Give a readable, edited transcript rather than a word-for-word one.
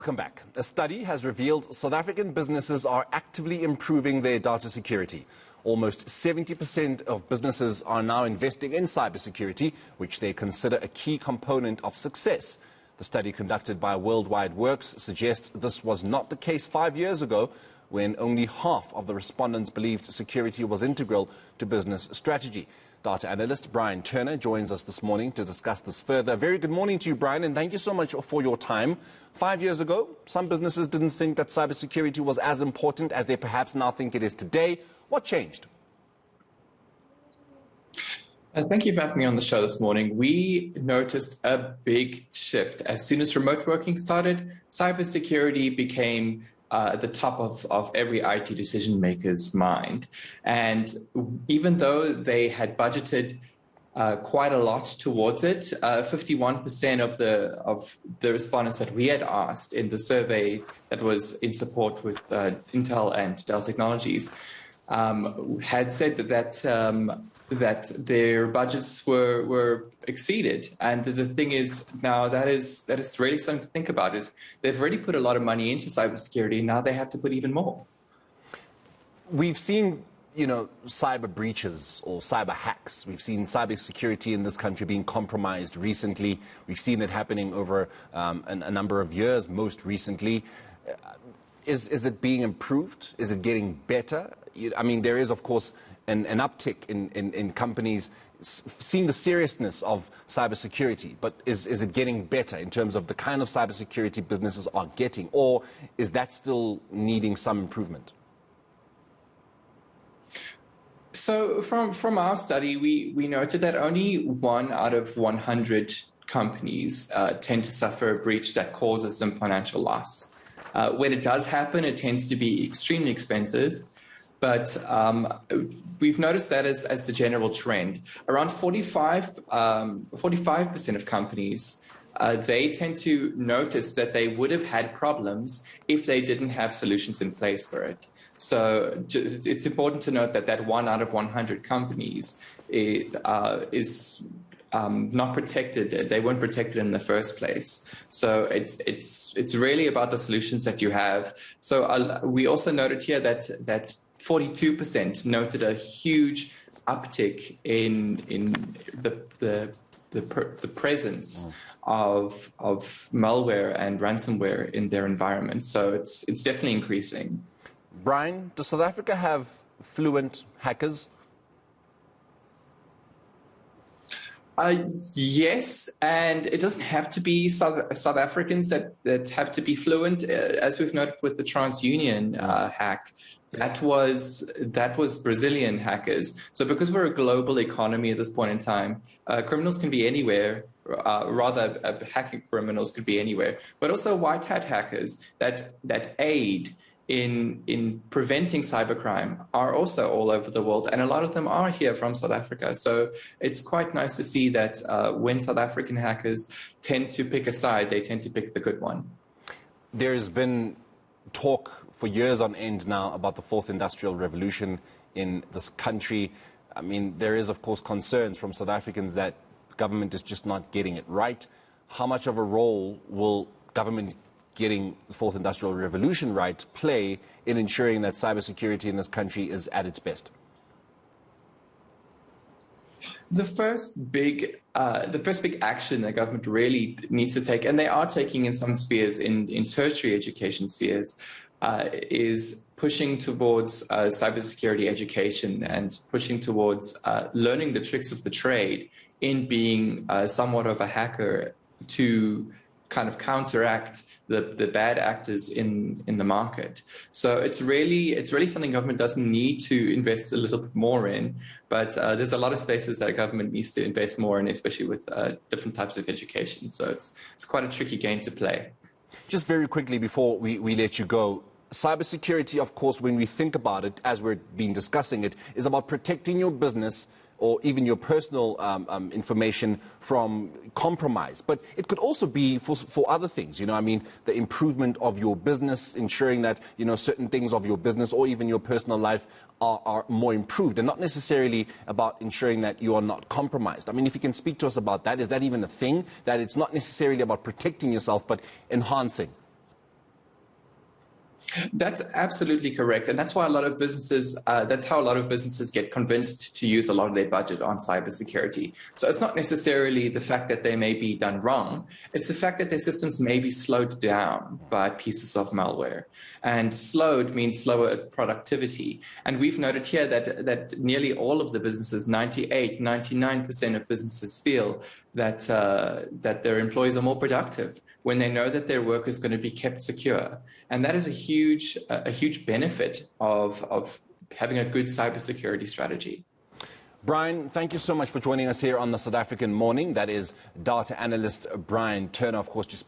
Welcome back. A study has revealed South African businesses are actively improving their data security. Almost 70% of businesses are now investing in cybersecurity, which they consider a key component of success. The study conducted by World Wide Worx suggests this was not the case 5 years ago, when only half of the respondents believed security was integral to business strategy. Data analyst Bryan Turner joins us this morning to discuss this further. Very good morning to you, Bryan, and thank you so much for your time. 5 years ago, some businesses didn't think that cybersecurity was as important as they perhaps now think it is today. What changed? Thank you for having me on the show this morning. We noticed a big shift. As soon as remote working started, cybersecurity became the top of every IT decision maker's mind. And even though they had budgeted quite a lot towards it, 51% of the respondents that we had asked in the survey that was in support with Intel and Dell Technologies had said that their budgets were exceeded. And the thing is now that is really something to think about is they've already put a lot of money into cybersecurity. Now they have to put even more. We've seen, cyber breaches or cyber hacks. We've seen cybersecurity in this country being compromised recently. We've seen it happening over a number of years, most recently. Is it being improved? Is it getting better? I mean, there is, of course, an uptick in companies seeing the seriousness of cybersecurity, but is it getting better in terms of the kind of cybersecurity businesses are getting, or is that still needing some improvement? So from our study, we noted that only 1 out of 100 companies tend to suffer a breach that causes them financial loss. When it does happen, it tends to be extremely expensive. But we've noticed that as the general trend. Around 45% of companies, they tend to notice that they would have had problems if they didn't have solutions in place for it. So it's important to note that 1 out of 100 companies is not protected. They weren't protected in the first place. So it's really about the solutions that you have. So we also noted here that 42% noted a huge uptick in the presence of malware and ransomware in their environment. So it's definitely increasing. Bryan, does South Africa have fluent hackers? Yes, and it doesn't have to be South Africans that have to be fluent. As we've noted with the TransUnion hack, that was Brazilian hackers. So because we're a global economy at this point in time, criminals can be anywhere. Hacking criminals could be anywhere. But also white hat hackers that aid in preventing cybercrime are also all over the world, and a lot of them are here from South Africa. So it's quite nice to see that when South African hackers tend to pick a side, they tend to pick the good one. There's been talk for years on end now about the fourth industrial revolution in this country. I mean, there is, of course, concerns from South Africans that government is just not getting it right. How much of a role will government getting the fourth industrial revolution right play in ensuring that cybersecurity in this country is at its best? The first big action that government really needs to take, and they are taking in some spheres, in tertiary education spheres, is pushing towards cybersecurity education and pushing towards learning the tricks of the trade in being somewhat of a hacker to kind of counteract the bad actors in the market. So it's really something government doesn't need to invest a little bit more in, but there's a lot of spaces that government needs to invest more in, especially with different types of education. So it's quite a tricky game to play. Just very quickly before we let you go, cybersecurity, of course, when we think about it, as we've been discussing it, is about protecting your business or even your personal information from compromise. But it could also be for other things, I mean, the improvement of your business, ensuring that, certain things of your business or even your personal life are more improved, and not necessarily about ensuring that you are not compromised. I mean, if you can speak to us about that, is that even a thing, that it's not necessarily about protecting yourself, but enhancing? That's absolutely correct. And that's why a lot of businesses, that's how a lot of businesses get convinced to use a lot of their budget on cybersecurity. So it's not necessarily the fact that they may be done wrong. It's the fact that their systems may be slowed down by pieces of malware. And slowed means slower productivity. And we've noted here that nearly all of the businesses, 98, 99% of businesses feel that their employees are more productive when they know that their work is going to be kept secure. And that is a huge benefit of having a good cybersecurity strategy. Bryan, thank you so much for joining us here on the South African Morning. That is data analyst Bryan Turner, of course, just